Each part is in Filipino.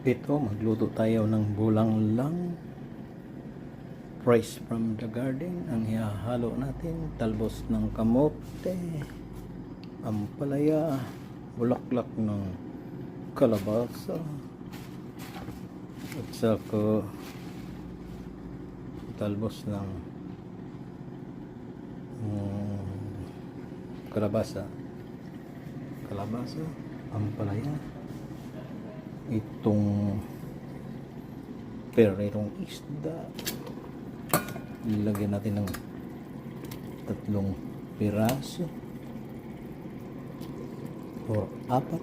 Ito, magluto tayo ng bulanglang fresh from the garden. Ang ihahalo natin, talbos ng kamote, ampalaya, bulaklak ng kalabasa, at saka talbos ng kalabasa, ampalaya, itong perirong isda, ilagyan natin ng 3 piraso or 4,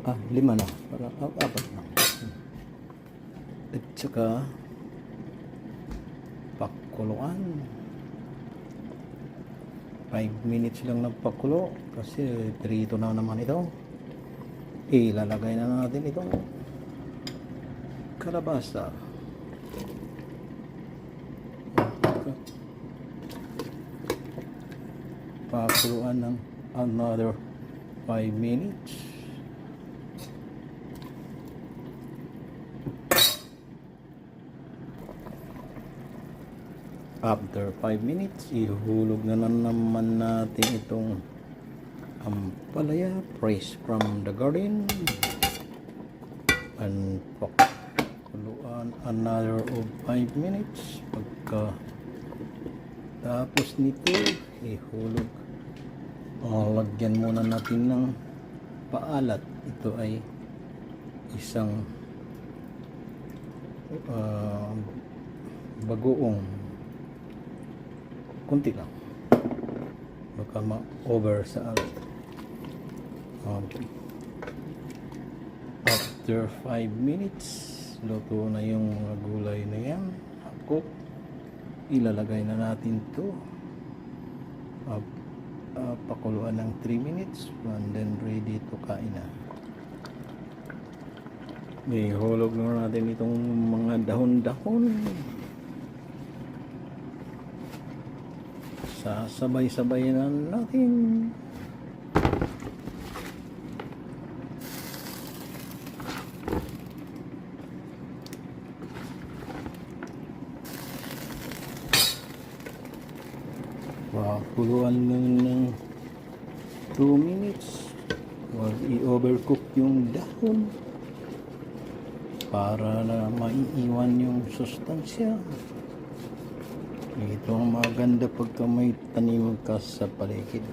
5 na, para 4 na, at saka pakuluan. 5 minutes lang nagpakulo kasi trito na naman ito. Ilalagay na natin itong kalabasa. Pakuluan ng another 5 minutes. After 5 minutes, ihulog na naman natin itong ampalaya fresh from the garden, and pakuluan another of 5 minutes. Pagka tapos nito, ihulog, lagyan muna natin ng paalat. Ito ay isang bagoong, kunti lang, baka ma-over sa alat. After 5 minutes, luto na yung mga gulay na yan. Cook. Ilalagay na natin to, pakuluan ng 3 minutes, and then ready to kain na. Ihulog na natin itong mga dahon-dahon. Sasabay-sabay na natin. Pakuluan lang ng 2 minutes. Huwag i-overcook yung dahon para na maiiwan yung sustansya. Ito ang maganda pagka may tanim ka sa paligid.